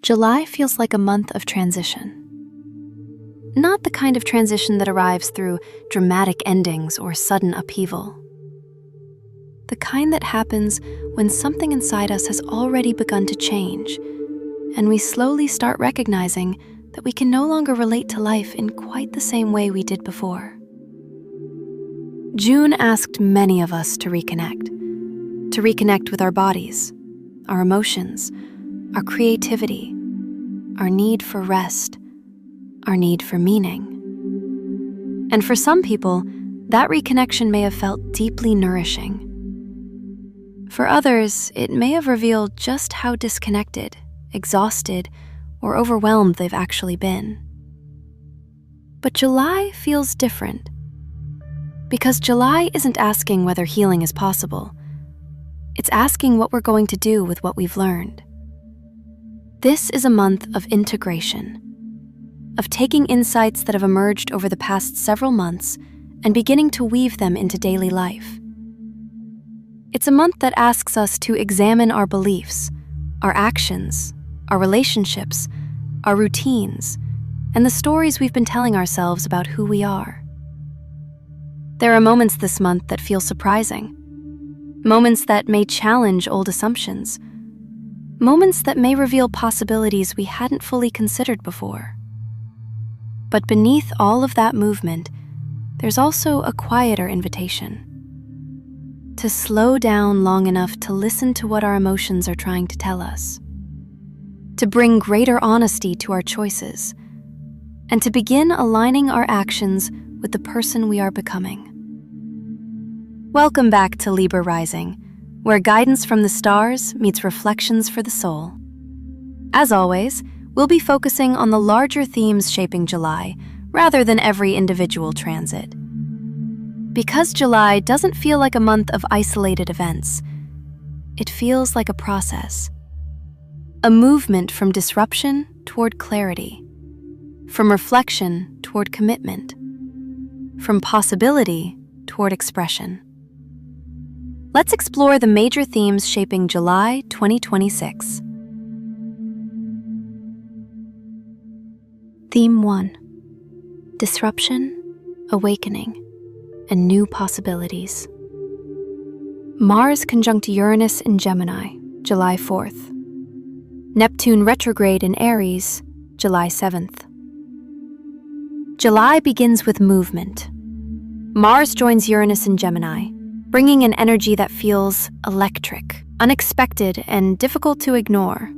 July feels like a month of transition. Not the kind of transition that arrives through dramatic endings or sudden upheaval. The kind that happens when something inside us has already begun to change, and we slowly start recognizing that we can no longer relate to life in quite the same way we did before. June asked many of us to reconnect with our bodies, our emotions, our creativity, our need for rest, our need for meaning. And for some people, that reconnection may have felt deeply nourishing. For others, it may have revealed just how disconnected, exhausted, or overwhelmed they've actually been. But July feels different. Because July isn't asking whether healing is possible. It's asking what we're going to do with what we've learned. This is a month of integration, of taking insights that have emerged over the past several months and beginning to weave them into daily life. It's a month that asks us to examine our beliefs, our actions, our relationships, our routines, and the stories we've been telling ourselves about who we are. There are moments this month that feel surprising, moments that may challenge old assumptions, moments that may reveal possibilities we hadn't fully considered before. But beneath all of that movement, there's also a quieter invitation. To slow down long enough to listen to what our emotions are trying to tell us. To bring greater honesty to our choices, and to begin aligning our actions with the person we are becoming. Welcome back to Libra Rising, where guidance from the stars meets reflections for the soul. As always, we'll be focusing on the larger themes shaping July, rather than every individual transit. Because July doesn't feel like a month of isolated events, it feels like a process. A movement from disruption toward clarity, from reflection toward commitment, from possibility toward expression. Let's explore the major themes shaping July 2026. Theme 1: Disruption, Awakening, and New Possibilities. Mars conjunct Uranus in Gemini, July 4th. Neptune retrograde in Aries, July 7th. July begins with movement. Mars joins Uranus in Gemini, bringing an energy that feels electric, unexpected, and difficult to ignore.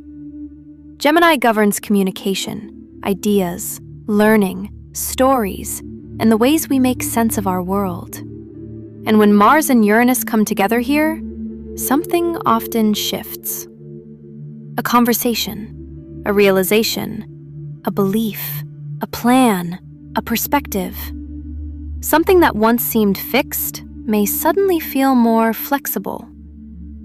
Gemini governs communication, ideas, learning, stories, and the ways we make sense of our world. And when Mars and Uranus come together here, something often shifts. A conversation, a realization, a belief, a plan, a perspective. Something that once seemed fixed may suddenly feel more flexible.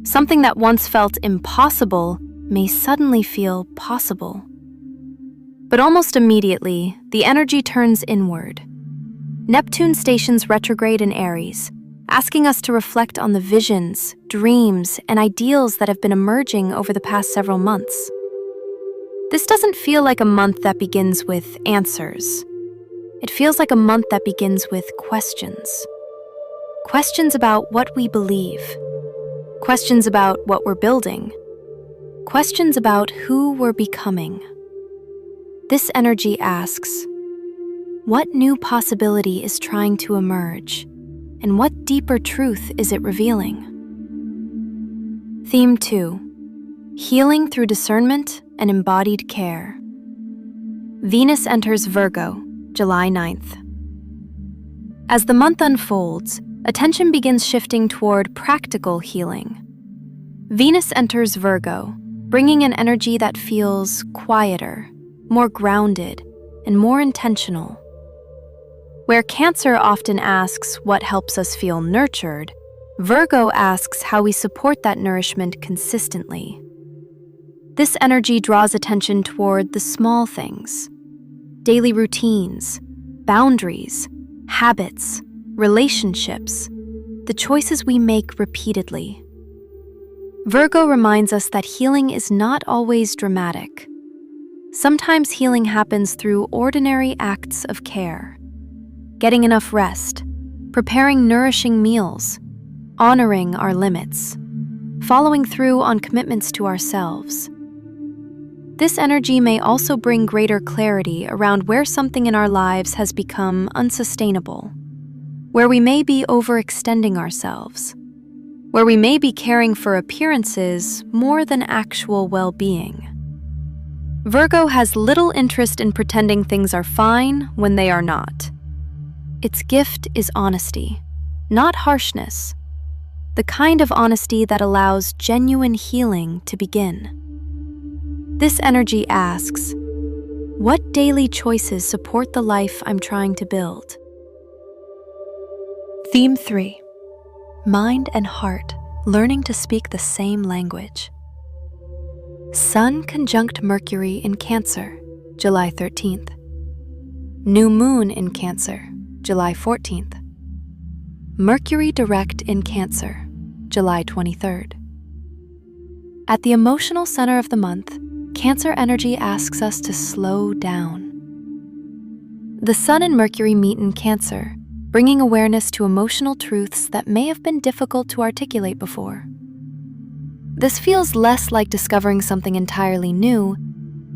Something that once felt impossible may suddenly feel possible. But almost immediately, the energy turns inward. Neptune stations retrograde in Aries, asking us to reflect on the visions, dreams, and ideals that have been emerging over the past several months. This doesn't feel like a month that begins with answers. It feels like a month that begins with questions. Questions about what we believe. Questions about what we're building. Questions about who we're becoming. This energy asks, what new possibility is trying to emerge, and what deeper truth is it revealing? Theme 2: Healing through discernment and embodied care. Venus enters Virgo, July 9th. As the month unfolds, attention begins shifting toward practical healing. Venus enters Virgo, bringing an energy that feels quieter, more grounded, and more intentional. Where Cancer often asks what helps us feel nurtured, Virgo asks how we support that nourishment consistently. This energy draws attention toward the small things: daily routines, boundaries, habits, relationships, the choices we make repeatedly. Virgo reminds us that healing is not always dramatic. Sometimes healing happens through ordinary acts of care. Getting enough rest, preparing nourishing meals, honoring our limits, following through on commitments to ourselves. This energy may also bring greater clarity around where something in our lives has become unsustainable, where we may be overextending ourselves, where we may be caring for appearances more than actual well-being. Virgo has little interest in pretending things are fine when they are not. Its gift is honesty, not harshness, the kind of honesty that allows genuine healing to begin. This energy asks, what daily choices support the life I'm trying to build? Theme 3. Mind and heart learning to speak the same language. Sun conjunct Mercury in Cancer, July 13th. New moon in Cancer, July 14th. Mercury direct in Cancer, July 23rd. At the emotional center of the month, Cancer energy asks us to slow down. The Sun and Mercury meet in Cancer, bringing awareness to emotional truths that may have been difficult to articulate before. This feels less like discovering something entirely new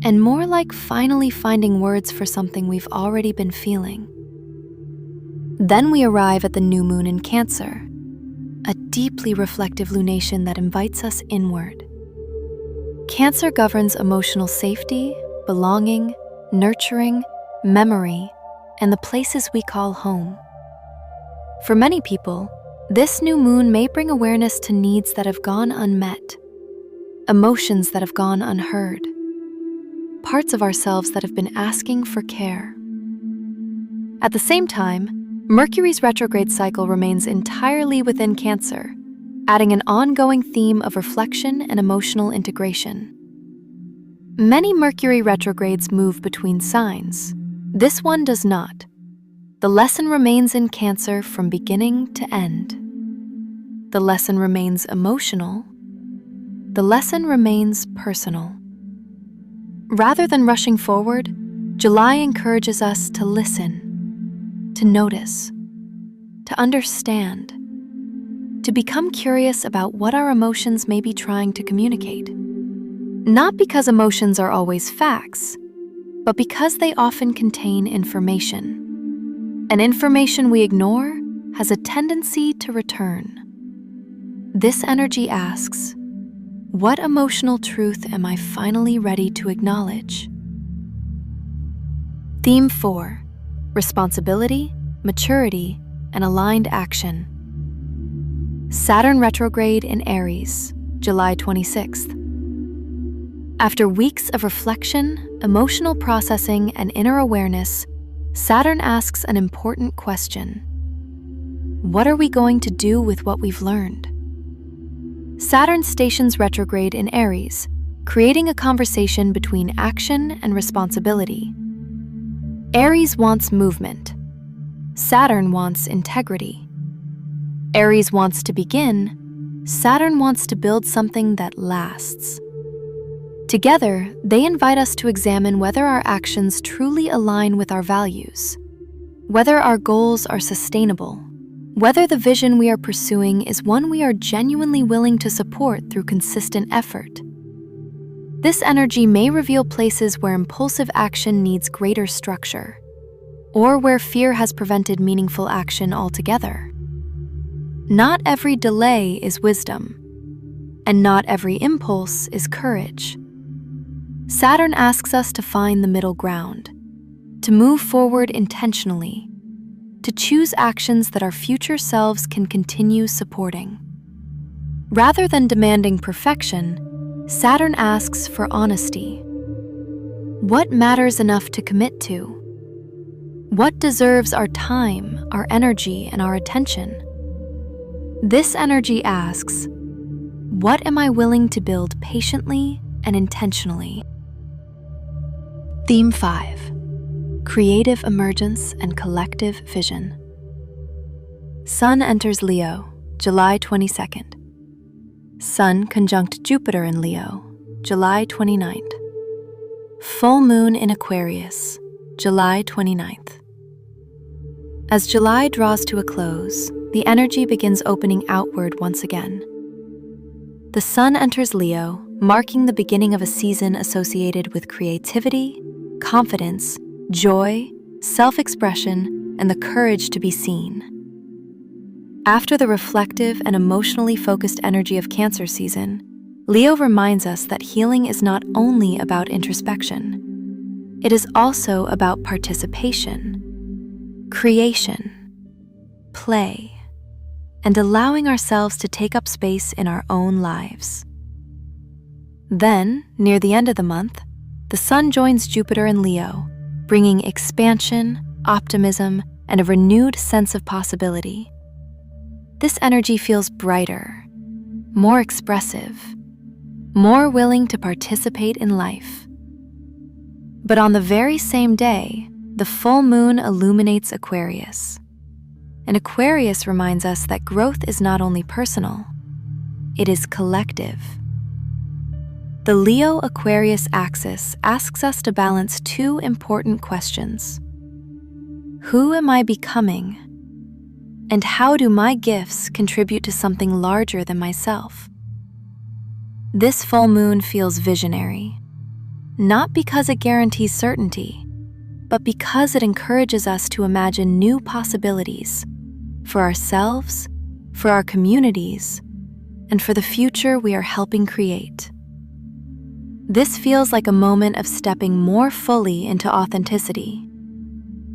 and more like finally finding words for something we've already been feeling. Then we arrive at the new moon in Cancer, a deeply reflective lunation that invites us inward. Cancer governs emotional safety, belonging, nurturing, memory, and the places we call home. For many people, this new moon may bring awareness to needs that have gone unmet, emotions that have gone unheard, parts of ourselves that have been asking for care. At the same time, Mercury's retrograde cycle remains entirely within Cancer, adding an ongoing theme of reflection and emotional integration. Many Mercury retrogrades move between signs. This one does not. The lesson remains in Cancer from beginning to end. The lesson remains emotional. The lesson remains personal. Rather than rushing forward, July encourages us to listen, to notice, to understand, to become curious about what our emotions may be trying to communicate. Not because emotions are always facts, but because they often contain information. And information we ignore has a tendency to return. This energy asks, what emotional truth am I finally ready to acknowledge? Theme 4. Responsibility, maturity, and aligned action. Saturn retrograde in Aries, July 26th. After weeks of reflection, emotional processing, and inner awareness, Saturn asks an important question. What are we going to do with what we've learned? Saturn stations retrograde in Aries, creating a conversation between action and responsibility. Aries wants movement. Saturn wants integrity. Aries wants to begin. Saturn wants to build something that lasts. Together, they invite us to examine whether our actions truly align with our values, whether our goals are sustainable, whether the vision we are pursuing is one we are genuinely willing to support through consistent effort. This energy may reveal places where impulsive action needs greater structure, or where fear has prevented meaningful action altogether. Not every delay is wisdom, and not every impulse is courage. Saturn asks us to find the middle ground, to move forward intentionally, to choose actions that our future selves can continue supporting. Rather than demanding perfection, Saturn asks for honesty. What matters enough to commit to? What deserves our time, our energy, and our attention? This energy asks, what am I willing to build patiently and intentionally? Theme 5. Creative emergence and collective vision. Sun enters Leo, July 22nd. Sun conjunct Jupiter in Leo, July 29th. Full moon in Aquarius, July 29th. As July draws to a close, the energy begins opening outward once again. The sun enters Leo, marking the beginning of a season associated with creativity, confidence, joy, self-expression, and the courage to be seen. After the reflective and emotionally focused energy of Cancer season, Leo reminds us that healing is not only about introspection. It is also about participation, creation, play, and allowing ourselves to take up space in our own lives. Then, near the end of the month, the sun joins Jupiter in Leo, bringing expansion, optimism, and a renewed sense of possibility. This energy feels brighter, more expressive, more willing to participate in life. But on the very same day, the full moon illuminates Aquarius. And Aquarius reminds us that growth is not only personal, it is collective. The Leo-Aquarius axis asks us to balance two important questions. Who am I becoming? And how do my gifts contribute to something larger than myself? This full moon feels visionary, not because it guarantees certainty, but because it encourages us to imagine new possibilities for ourselves, for our communities, and for the future we are helping create. This feels like a moment of stepping more fully into authenticity,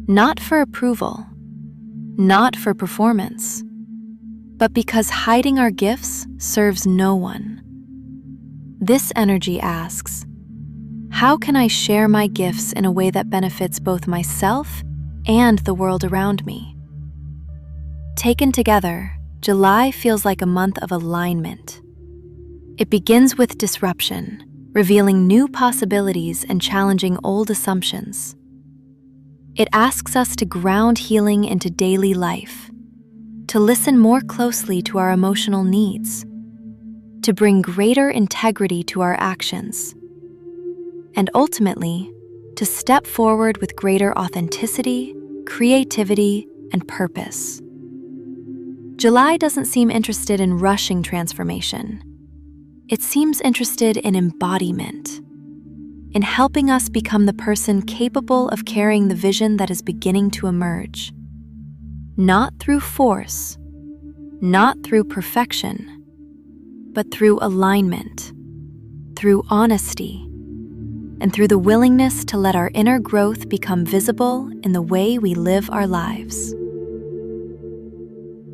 not for approval, not for performance, but because hiding our gifts serves no one. This energy asks, how can I share my gifts in a way that benefits both myself and the world around me? Taken together, July feels like a month of alignment. It begins with disruption, revealing new possibilities and challenging old assumptions. It asks us to ground healing into daily life, to listen more closely to our emotional needs, to bring greater integrity to our actions, and ultimately, to step forward with greater authenticity, creativity, and purpose. July doesn't seem interested in rushing transformation. It seems interested in embodiment, in helping us become the person capable of carrying the vision that is beginning to emerge. Not through force, not through perfection, but through alignment, through honesty, and through the willingness to let our inner growth become visible in the way we live our lives.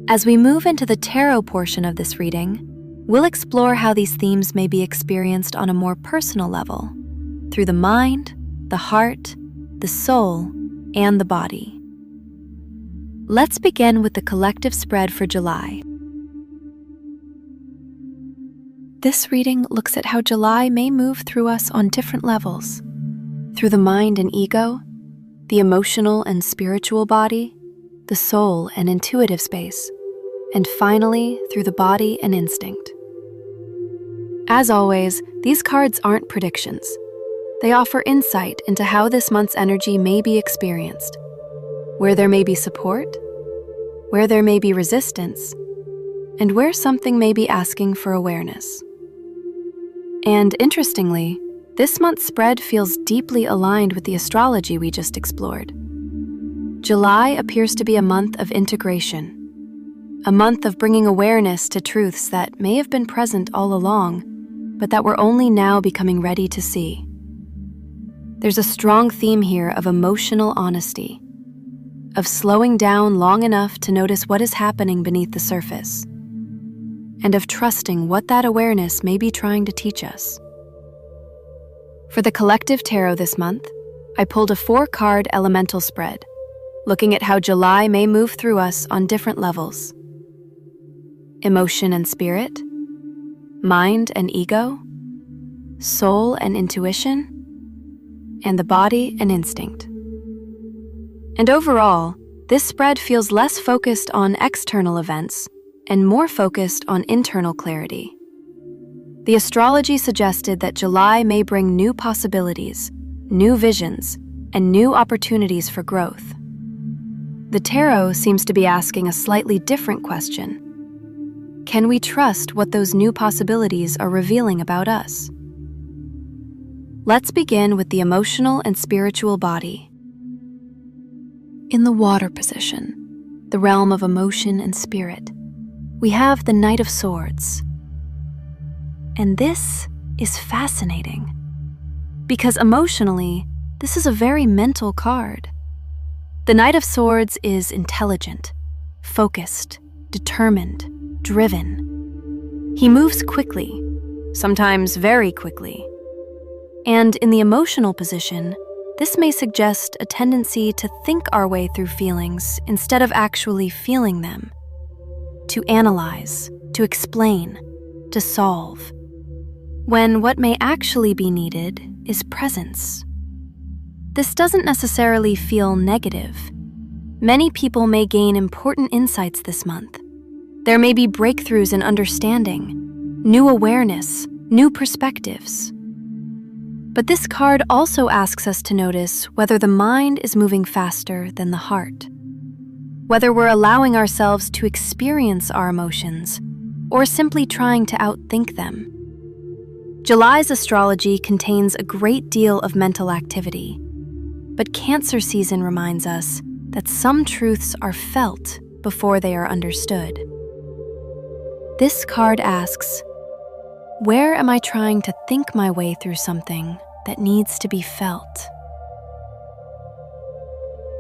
As we move into the tarot portion of this reading, we'll explore how these themes may be experienced on a more personal level, through the mind, the heart, the soul, and the body. Let's begin with the collective spread for July. This reading looks at how July may move through us on different levels, through the mind and ego, the emotional and spiritual body, the soul and intuitive space, and finally through the body and instinct. As always, these cards aren't predictions. They offer insight into how this month's energy may be experienced, where there may be support, where there may be resistance, and where something may be asking for awareness. And interestingly, this month's spread feels deeply aligned with the astrology we just explored. July appears to be a month of integration, a month of bringing awareness to truths that may have been present all along, but that we're only now becoming ready to see. There's a strong theme here of emotional honesty, of slowing down long enough to notice what is happening beneath the surface, and of trusting what that awareness may be trying to teach us. For the collective tarot this month, I pulled a 4-card elemental spread, looking at how July may move through us on different levels. Emotion and spirit, mind and ego, soul and intuition, and the body and instinct. And overall, this spread feels less focused on external events and more focused on internal clarity. The astrology suggested that July may bring new possibilities, new visions, and new opportunities for growth. The tarot seems to be asking a slightly different question. Can we trust what those new possibilities are revealing about us? Let's begin with the emotional and spiritual body. In the water position, the realm of emotion and spirit, we have the Knight of Swords. And this is fascinating, because emotionally, this is a very mental card. The Knight of Swords is intelligent, focused, determined, driven. He moves quickly, sometimes very quickly. And in the emotional position, this may suggest a tendency to think our way through feelings instead of actually feeling them, to analyze, to explain, to solve, when what may actually be needed is presence. This doesn't necessarily feel negative. Many people may gain important insights this month. There may be breakthroughs in understanding, new awareness, new perspectives. But this card also asks us to notice whether the mind is moving faster than the heart, whether we're allowing ourselves to experience our emotions or simply trying to outthink them. July's astrology contains a great deal of mental activity, but Cancer season reminds us that some truths are felt before they are understood. This card asks, where am I trying to think my way through something that needs to be felt?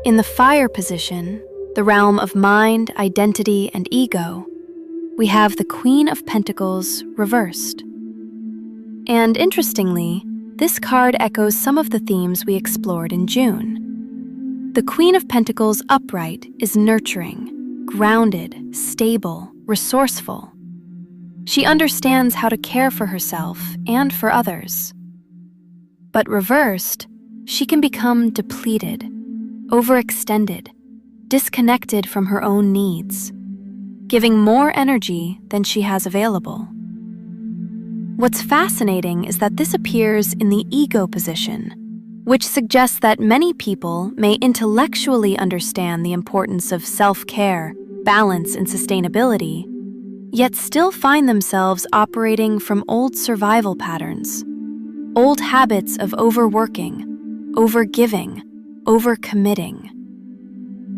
In the fire position, the realm of mind, identity, and ego, we have the Queen of Pentacles reversed. And interestingly, this card echoes some of the themes we explored in June. The Queen of Pentacles upright is nurturing, grounded, stable, resourceful. She understands how to care for herself and for others. But reversed, she can become depleted, overextended, disconnected from her own needs, giving more energy than she has available. What's fascinating is that this appears in the ego position, which suggests that many people may intellectually understand the importance of self-care, balance, and sustainability, yet still find themselves operating from old survival patterns, old habits of overworking, overgiving, overcommitting.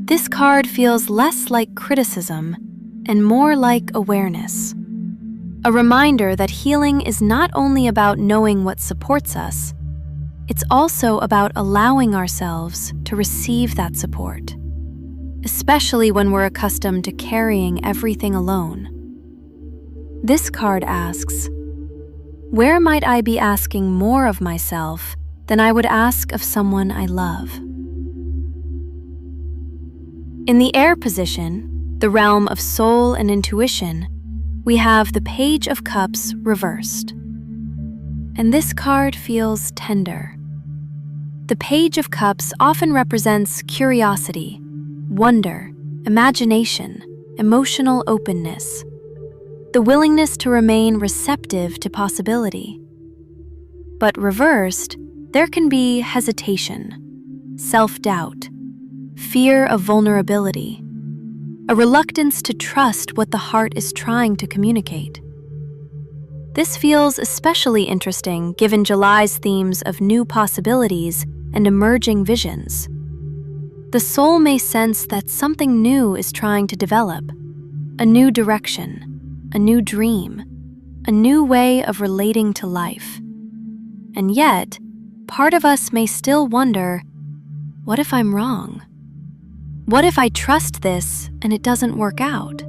This card feels less like criticism and more like awareness. A reminder that healing is not only about knowing what supports us, it's also about allowing ourselves to receive that support, especially when we're accustomed to carrying everything alone. This card asks, where might I be asking more of myself than I would ask of someone I love? In the air position, the realm of soul and intuition, we have the Page of Cups reversed. And this card feels tender. The Page of Cups often represents curiosity, wonder, imagination, emotional openness, the willingness to remain receptive to possibility. But reversed, there can be hesitation, self-doubt, fear of vulnerability, a reluctance to trust what the heart is trying to communicate. This feels especially interesting given July's themes of new possibilities and emerging visions. The soul may sense that something new is trying to develop, a new direction, a new dream, a new way of relating to life. And yet, part of us may still wonder, what if I'm wrong? What if I trust this and it doesn't work out?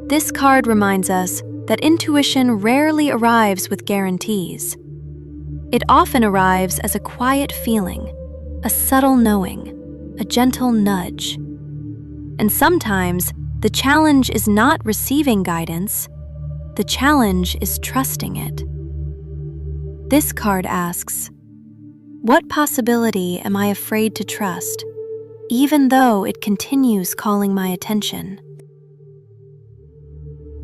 This card reminds us that intuition rarely arrives with guarantees. It often arrives as a quiet feeling, a subtle knowing, a gentle nudge. And sometimes the challenge is not receiving guidance, the challenge is trusting it. This card asks, what possibility am I afraid to trust, even though it continues calling my attention?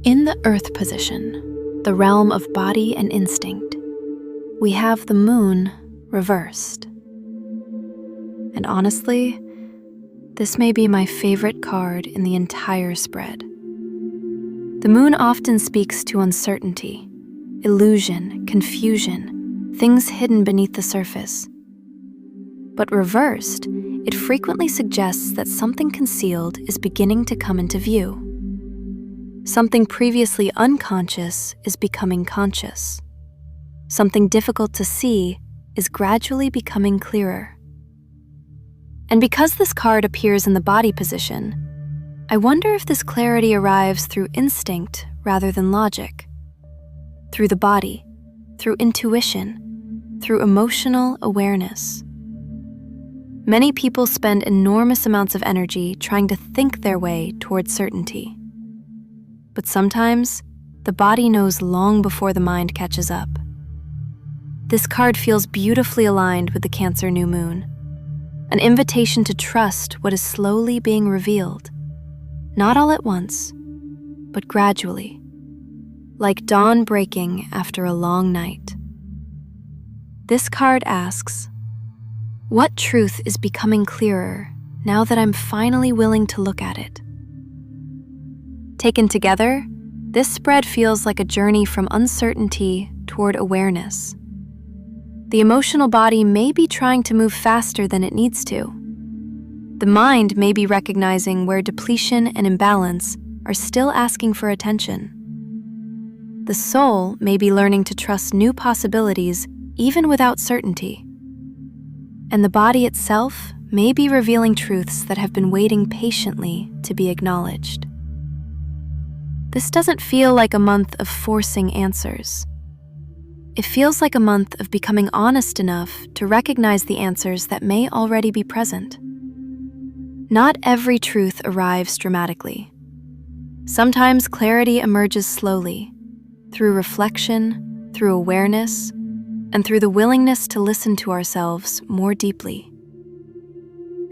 In the Earth position, the realm of body and instinct, we have the Moon reversed. And honestly, this may be my favorite card in the entire spread. The moon often speaks to uncertainty, illusion, confusion, things hidden beneath the surface. But reversed, it frequently suggests that something concealed is beginning to come into view. Something previously unconscious is becoming conscious. Something difficult to see is gradually becoming clearer. And because this card appears in the body position, I wonder if this clarity arrives through instinct rather than logic. Through the body, through intuition, through emotional awareness. Many people spend enormous amounts of energy trying to think their way towards certainty. But sometimes, the body knows long before the mind catches up. This card feels beautifully aligned with the Cancer new moon, an invitation to trust what is slowly being revealed, not all at once, but gradually, like dawn breaking after a long night. This card asks, what truth is becoming clearer now that I'm finally willing to look at it? Taken together, this spread feels like a journey from uncertainty toward awareness. The emotional body may be trying to move faster than it needs to. The mind may be recognizing where depletion and imbalance are still asking for attention. The soul may be learning to trust new possibilities even without certainty. And the body itself may be revealing truths that have been waiting patiently to be acknowledged. This doesn't feel like a month of forcing answers. It feels like a month of becoming honest enough to recognize the answers that may already be present. Not every truth arrives dramatically. Sometimes clarity emerges slowly, through reflection, through awareness, and through the willingness to listen to ourselves more deeply.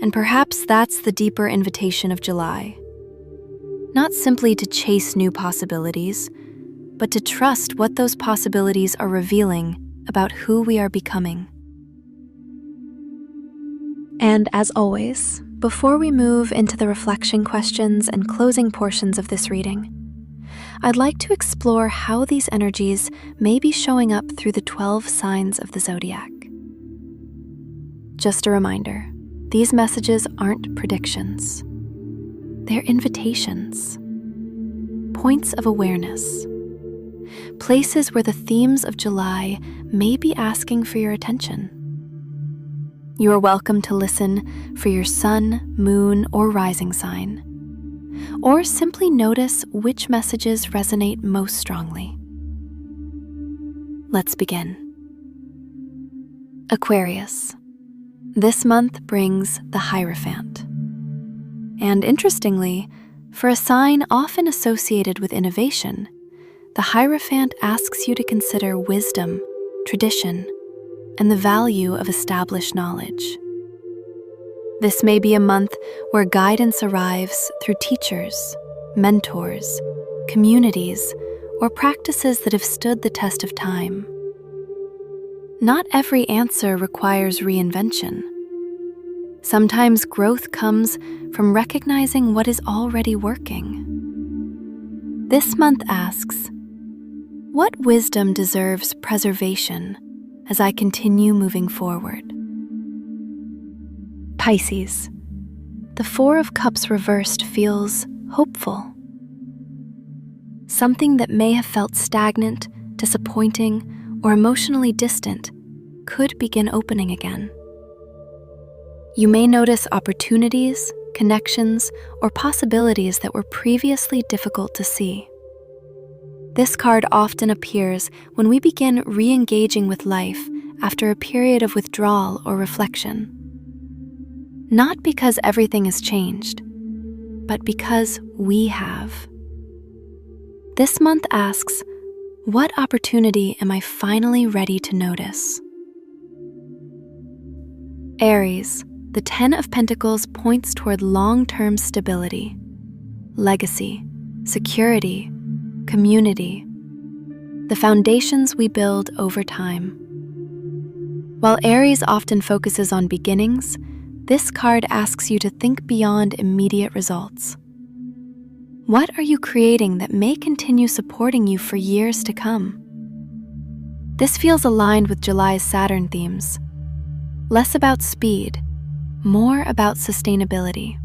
And perhaps that's the deeper invitation of July. Not simply to chase new possibilities, but to trust what those possibilities are revealing about who we are becoming. And as always, before we move into the reflection questions and closing portions of this reading, I'd like to explore how these energies may be showing up through the 12 signs of the Zodiac. Just a reminder, these messages aren't predictions. They're invitations, points of awareness, places where the themes of July may be asking for your attention. You are welcome to listen for your sun, moon, or rising sign, or simply notice which messages resonate most strongly. Let's begin. Aquarius. This month brings the Hierophant. And interestingly, for a sign often associated with innovation, the Hierophant asks you to consider wisdom, tradition, and the value of established knowledge. This may be a month where guidance arrives through teachers, mentors, communities, or practices that have stood the test of time. Not every answer requires reinvention. Sometimes growth comes from recognizing what is already working. This month asks, what wisdom deserves preservation as I continue moving forward? Pisces. The Four of Cups reversed feels hopeful. Something that may have felt stagnant, disappointing, or emotionally distant could begin opening again. You may notice opportunities, connections, or possibilities that were previously difficult to see. This card often appears when we begin re-engaging with life after a period of withdrawal or reflection. Not because everything has changed, but because we have. This month asks, what opportunity am I finally ready to notice? Aries. The 10 of Pentacles points toward long-term stability, legacy, security, community, the foundations we build over time. While Aries often focuses on beginnings, this card asks you to think beyond immediate results. What are you creating that may continue supporting you for years to come? This feels aligned with July's Saturn themes. Less about speed, more about sustainability.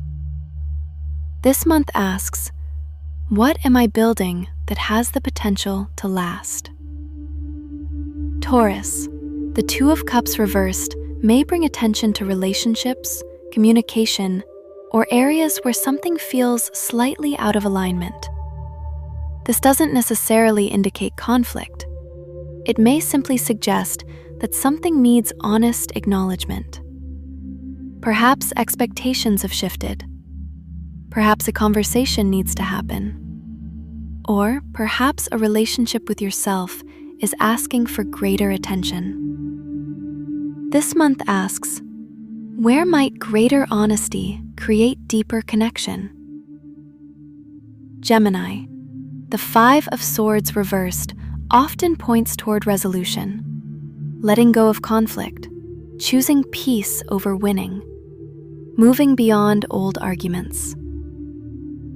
This month asks, what am I building that has the potential to last? Taurus, the Two of Cups reversed may bring attention to relationships, communication, or areas where something feels slightly out of alignment. This doesn't necessarily indicate conflict. It may simply suggest that something needs honest acknowledgement. Perhaps expectations have shifted. Perhaps a conversation needs to happen. Or perhaps a relationship with yourself is asking for greater attention. This month asks, where might greater honesty create deeper connection? Gemini, the Five of Swords reversed often points toward resolution, letting go of conflict, choosing peace over winning, moving beyond old arguments.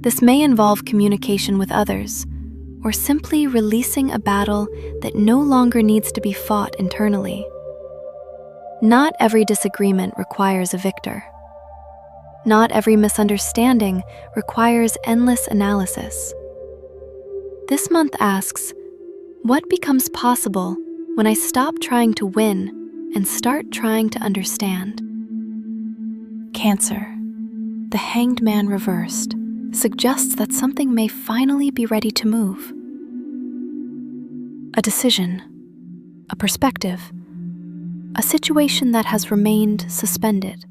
This may involve communication with others, or simply releasing a battle that no longer needs to be fought internally. Not every disagreement requires a victor. Not every misunderstanding requires endless analysis. This month asks, what becomes possible when I stop trying to win and start trying to understand? Cancer, the Hanged Man reversed, suggests that something may finally be ready to move. A decision, a perspective, a situation that has remained suspended.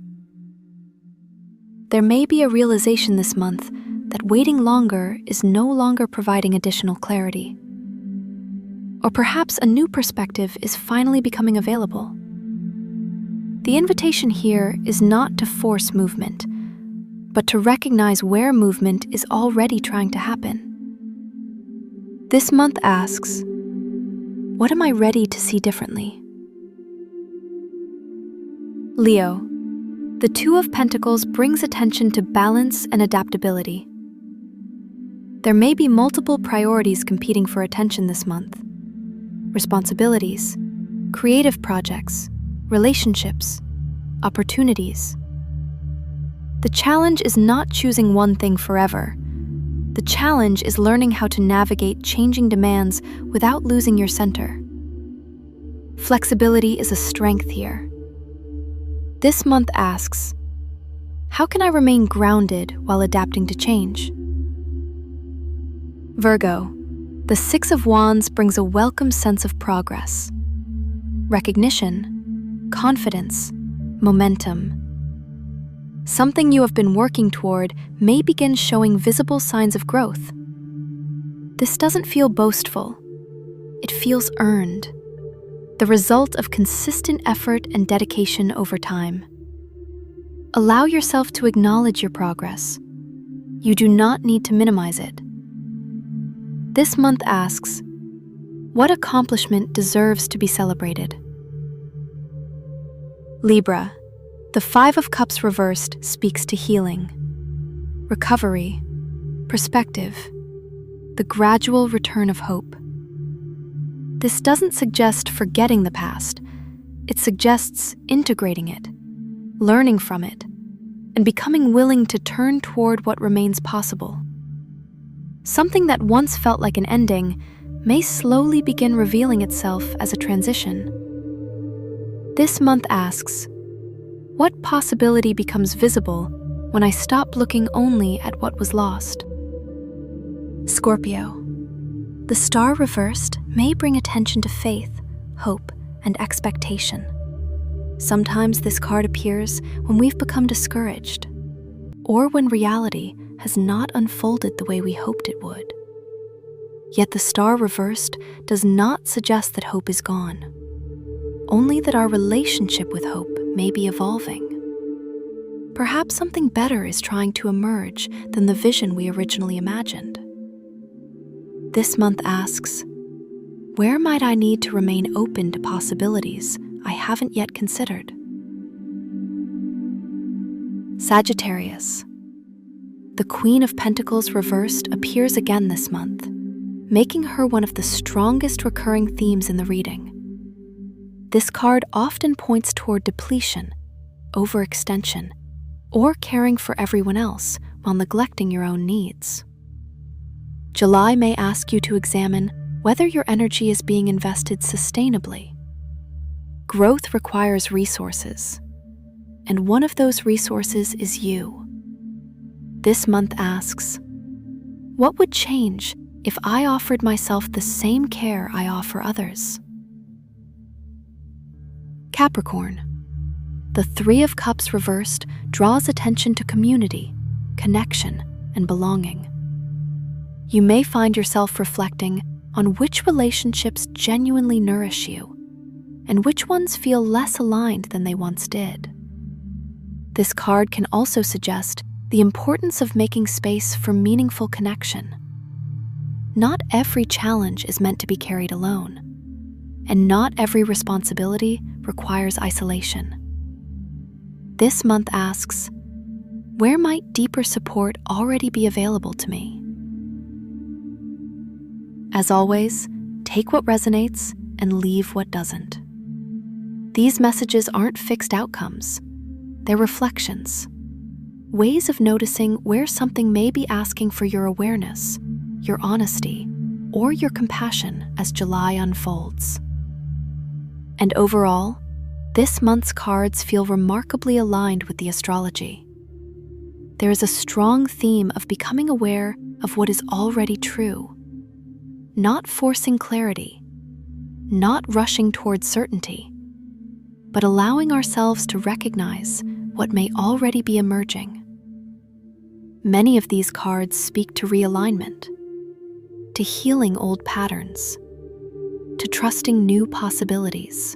There may be a realization this month that waiting longer is no longer providing additional clarity. Or perhaps a new perspective is finally becoming available. The invitation here is not to force movement, but to recognize where movement is already trying to happen. This month asks, what am I ready to see differently? Leo, the Two of Pentacles brings attention to balance and adaptability. There may be multiple priorities competing for attention this month. Responsibilities, creative projects, relationships, opportunities. The challenge is not choosing one thing forever. The challenge is learning how to navigate changing demands without losing your center. Flexibility is a strength here. This month asks, how can I remain grounded while adapting to change? Virgo, the Six of Wands brings a welcome sense of progress, recognition, confidence, momentum. Something you have been working toward may begin showing visible signs of growth. This doesn't feel boastful. It feels earned, the result of consistent effort and dedication over time. Allow yourself to acknowledge your progress. You do not need to minimize it. This month asks, what accomplishment deserves to be celebrated? Libra, the Five of Cups reversed speaks to healing, recovery, perspective, the gradual return of hope. This doesn't suggest forgetting the past. It suggests integrating it, learning from it, and becoming willing to turn toward what remains possible. Something that once felt like an ending may slowly begin revealing itself as a transition. This month asks, what possibility becomes visible when I stop looking only at what was lost? Scorpio, the star reversed may bring attention to faith, hope, and expectation. Sometimes this card appears when we've become discouraged, or when reality has not unfolded the way we hoped it would. Yet the star reversed does not suggest that hope is gone, only that our relationship with hope may be evolving. Perhaps something better is trying to emerge than the vision we originally imagined. This month asks, where might I need to remain open to possibilities I haven't yet considered. Sagittarius. The Queen of Pentacles reversed appears again this month, making her one of the strongest recurring themes in the reading. This card often points toward depletion, overextension, or caring for everyone else while neglecting your own needs. July may ask you to examine whether your energy is being invested sustainably. Growth requires resources, and one of those resources is you. This month asks, what would change if I offered myself the same care I offer others? Capricorn. The Three of Cups reversed draws attention to community, connection, and belonging. You may find yourself reflecting on which relationships genuinely nourish you and which ones feel less aligned than they once did. This card can also suggest the importance of making space for meaningful connection. Not every challenge is meant to be carried alone, and not every responsibility requires isolation. This month asks, where might deeper support already be available to me? As always, take what resonates and leave what doesn't. These messages aren't fixed outcomes. They're reflections, ways of noticing where something may be asking for your awareness, your honesty, or your compassion as July unfolds. And overall, this month's cards feel remarkably aligned with the astrology. There is a strong theme of becoming aware of what is already true, not forcing clarity, not rushing towards certainty, but allowing ourselves to recognize what may already be emerging. Many of these cards speak to realignment, to healing old patterns, to trusting new possibilities,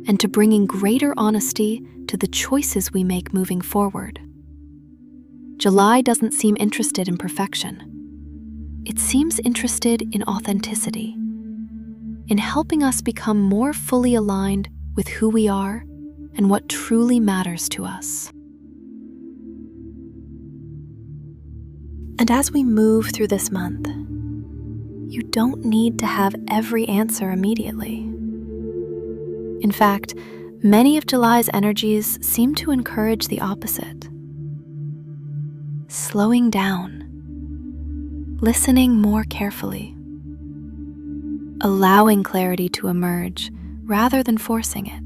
and to bringing greater honesty to the choices we make moving forward. July doesn't seem interested in perfection. It seems interested in authenticity, in helping us become more fully aligned with who we are and what truly matters to us. And as we move through this month, you don't need to have every answer immediately. In fact, many of July's energies seem to encourage the opposite. Slowing down, listening more carefully, allowing clarity to emerge rather than forcing it.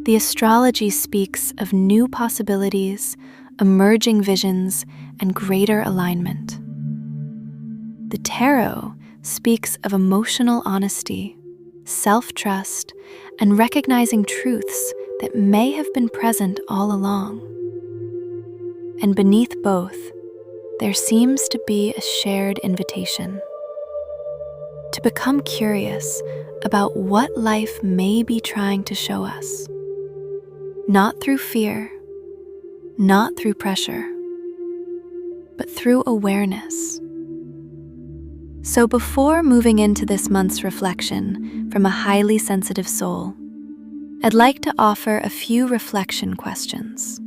The astrology speaks of new possibilities, emerging visions, and greater alignment. The tarot speaks of emotional honesty, self-trust, and recognizing truths that may have been present all along. And beneath both, there seems to be a shared invitation to become curious about what life may be trying to show us. Not through fear, not through pressure, but through awareness. So before moving into this month's reflection from a highly sensitive soul, I'd like to offer a few reflection questions.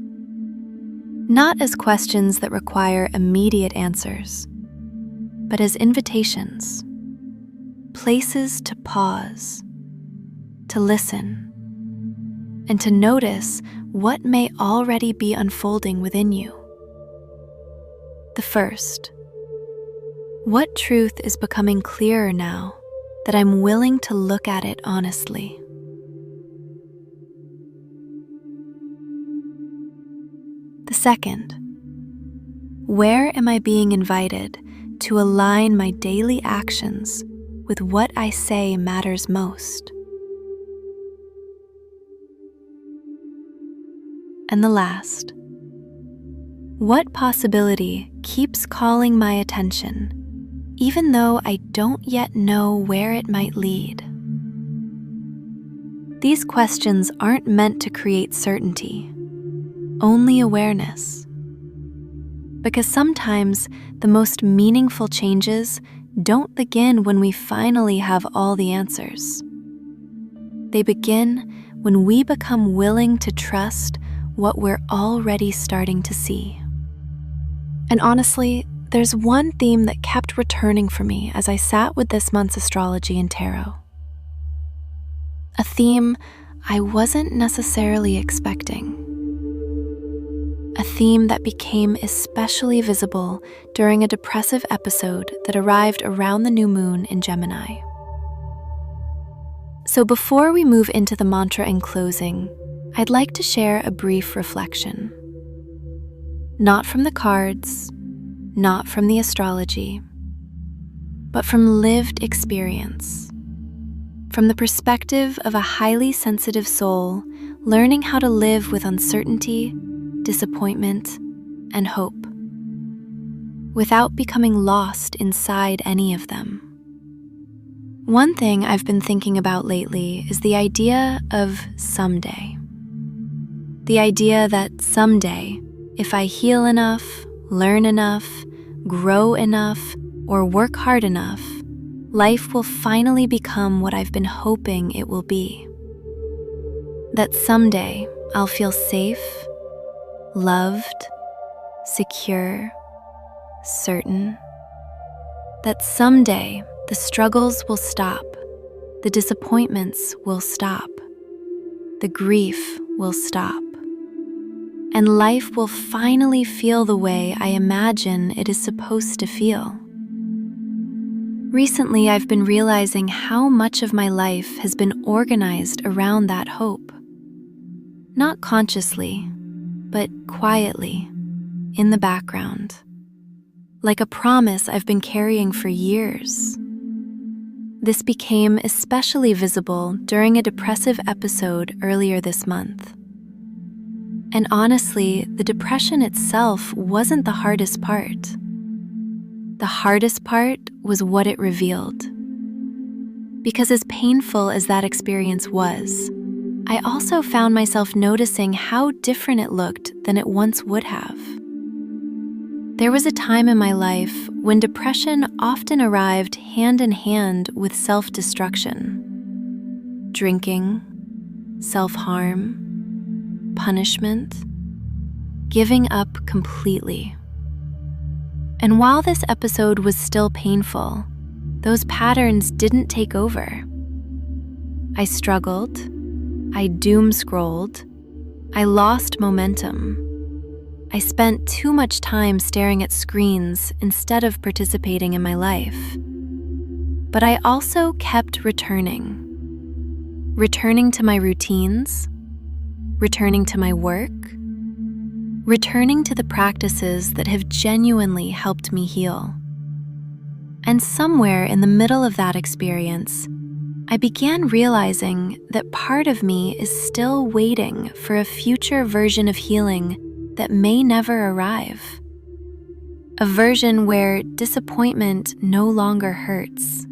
Not as questions that require immediate answers, but as invitations, places to pause, to listen, and to notice what may already be unfolding within you. The first, what truth is becoming clearer now that I'm willing to look at it honestly? The second, where am I being invited to align my daily actions with what I say matters most? And the last, what possibility keeps calling my attention, even though I don't yet know where it might lead? These questions aren't meant to create certainty, only awareness. Because sometimes the most meaningful changes don't begin when we finally have all the answers. They begin when we become willing to trust what we're already starting to see. And honestly, there's one theme that kept returning for me as I sat with this month's astrology and tarot. A theme I wasn't necessarily expecting. A theme that became especially visible during a depressive episode that arrived around the new moon in Gemini. So before we move into the mantra in closing, I'd like to share a brief reflection. Not from the cards, not from the astrology, but from lived experience. From the perspective of a highly sensitive soul learning how to live with uncertainty, disappointment, and hope, without becoming lost inside any of them. One thing I've been thinking about lately is the idea of someday. The idea that someday, if I heal enough, learn enough, grow enough, or work hard enough, life will finally become what I've been hoping it will be. That someday I'll feel safe, loved, secure, certain. That someday the struggles will stop, the disappointments will stop, the grief will stop, and life will finally feel the way I imagine it is supposed to feel. Recently, I've been realizing how much of my life has been organized around that hope. Not consciously, but quietly, in the background, like a promise I've been carrying for years. This became especially visible during a depressive episode earlier this month. And honestly, the depression itself wasn't the hardest part. The hardest part was what it revealed. Because as painful as that experience was, I also found myself noticing how different it looked than it once would have. There was a time in my life when depression often arrived hand in hand with self-destruction. Drinking, self-harm, punishment, giving up completely. And while this episode was still painful, those patterns didn't take over. I struggled, I doom-scrolled, I lost momentum. I spent too much time staring at screens instead of participating in my life. But I also kept returning to my routines, returning to my work, returning to the practices that have genuinely helped me heal. And somewhere in the middle of that experience, I began realizing that part of me is still waiting for a future version of healing that may never arrive. A version where disappointment no longer hurts,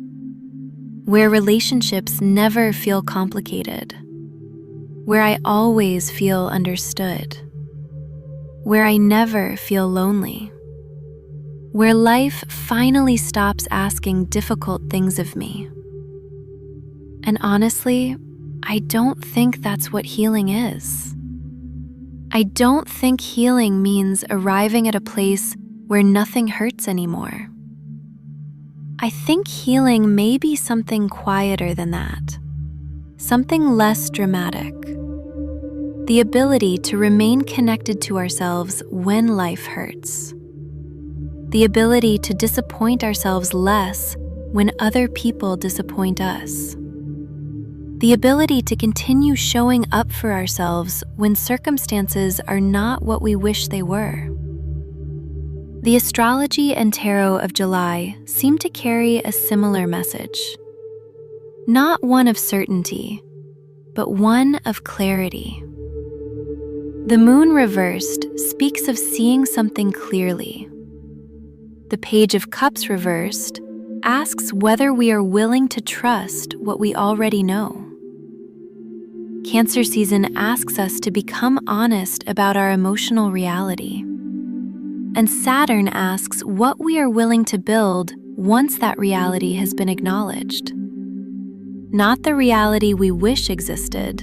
where relationships never feel complicated, where I always feel understood, where I never feel lonely, where life finally stops asking difficult things of me. And honestly, I don't think that's what healing is. I don't think healing means arriving at a place where nothing hurts anymore. I think healing may be something quieter than that, something less dramatic. The ability to remain connected to ourselves when life hurts. The ability to disappoint ourselves less when other people disappoint us. The ability to continue showing up for ourselves when circumstances are not what we wish they were. The astrology and tarot of July seem to carry a similar message. Not one of certainty, but one of clarity. The moon reversed speaks of seeing something clearly. The Page of Cups reversed asks whether we are willing to trust what we already know. Cancer season asks us to become honest about our emotional reality. And Saturn asks what we are willing to build once that reality has been acknowledged. Not the reality we wish existed,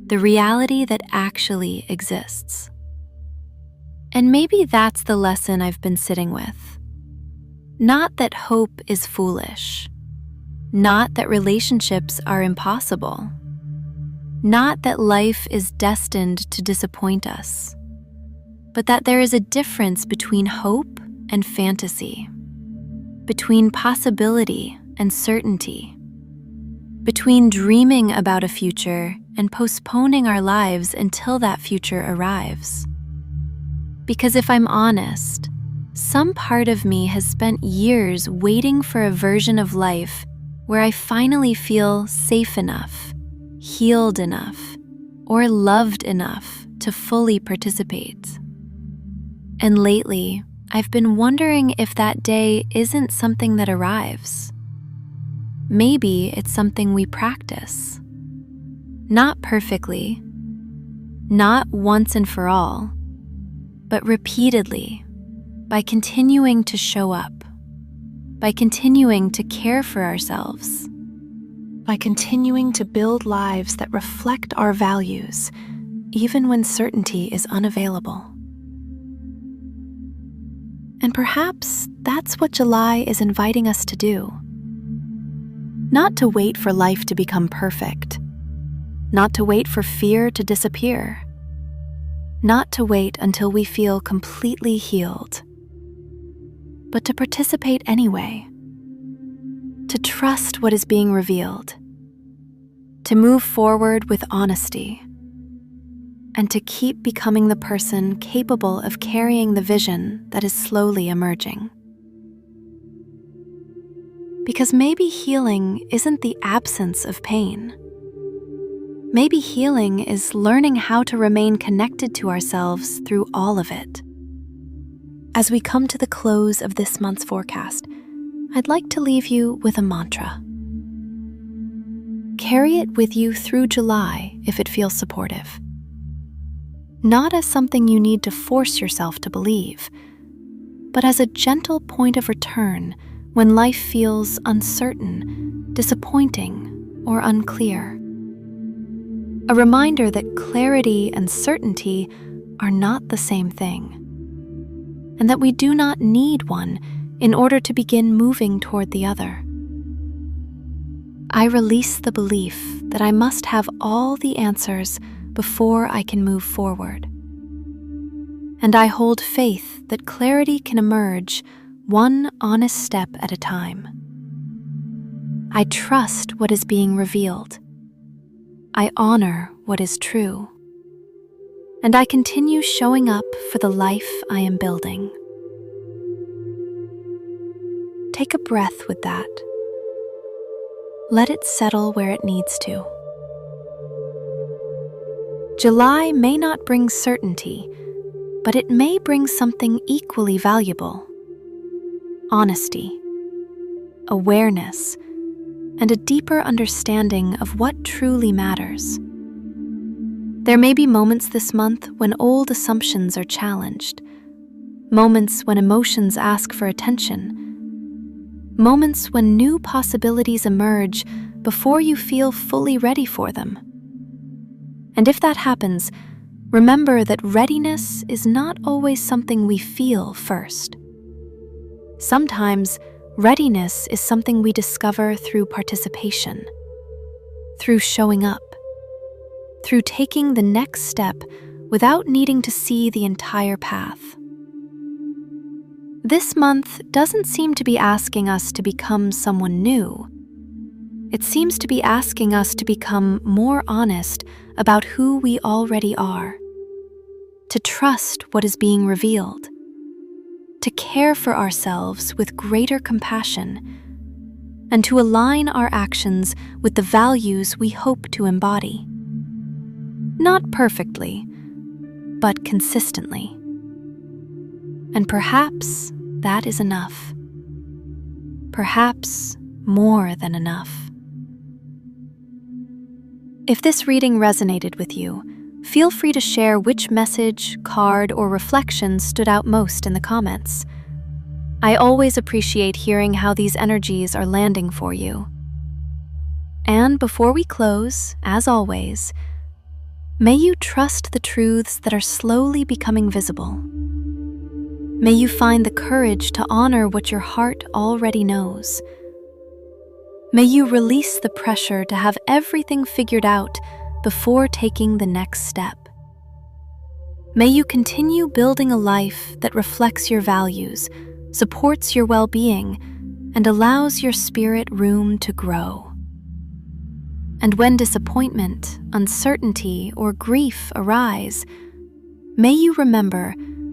the reality that actually exists. And maybe that's the lesson I've been sitting with. Not that hope is foolish. Not that relationships are impossible. Not that life is destined to disappoint us. But that there is a difference between hope and fantasy, between possibility and certainty, between dreaming about a future and postponing our lives until that future arrives. Because if I'm honest, some part of me has spent years waiting for a version of life where I finally feel safe enough, healed enough, or loved enough to fully participate. And lately, I've been wondering if that day isn't something that arrives. Maybe it's something we practice. Not perfectly, not once and for all, but repeatedly, by continuing to show up, by continuing to care for ourselves, by continuing to build lives that reflect our values, even when certainty is unavailable. And perhaps that's what July is inviting us to do. Not to wait for life to become perfect, not to wait for fear to disappear, not to wait until we feel completely healed, but to participate anyway, to trust what is being revealed, to move forward with honesty, and to keep becoming the person capable of carrying the vision that is slowly emerging. Because maybe healing isn't the absence of pain. Maybe healing is learning how to remain connected to ourselves through all of it. As we come to the close of this month's forecast, I'd like to leave you with a mantra. Carry it with you through July if it feels supportive. Not as something you need to force yourself to believe, but as a gentle point of return when life feels uncertain, disappointing, or unclear. A reminder that clarity and certainty are not the same thing, and that we do not need one in order to begin moving toward the other. I release the belief that I must have all the answers before I can move forward. And I hold faith that clarity can emerge one honest step at a time. I trust what is being revealed. I honor what is true. And I continue showing up for the life I am building. Take a breath with that. Let it settle where it needs to. July may not bring certainty, but it may bring something equally valuable. Honesty, awareness, and a deeper understanding of what truly matters. There may be moments this month when old assumptions are challenged, moments when emotions ask for attention, moments when new possibilities emerge before you feel fully ready for them. And if that happens, remember that readiness is not always something we feel first. Sometimes, readiness is something we discover through participation, through showing up, through taking the next step without needing to see the entire path. This month doesn't seem to be asking us to become someone new. It seems to be asking us to become more honest about who we already are, to trust what is being revealed, to care for ourselves with greater compassion, and to align our actions with the values we hope to embody. Not perfectly, but consistently. And perhaps that is enough. Perhaps more than enough. If this reading resonated with you, feel free to share which message, card, or reflection stood out most in the comments. I always appreciate hearing how these energies are landing for you. And before we close, as always, may you trust the truths that are slowly becoming visible. May you find the courage to honor what your heart already knows. May you release the pressure to have everything figured out before taking the next step. May you continue building a life that reflects your values, supports your well-being, and allows your spirit room to grow. And when disappointment, uncertainty, or grief arise, may you remember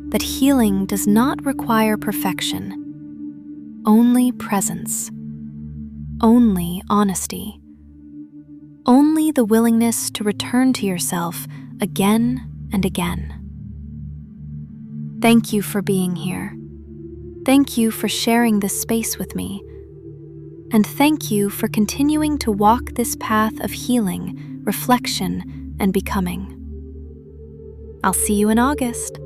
that healing does not require perfection, only presence, only honesty, only the willingness to return to yourself again and again. Thank you for being here. Thank you for sharing this space with me. And thank you for continuing to walk this path of healing, reflection, and becoming. I'll see you in August.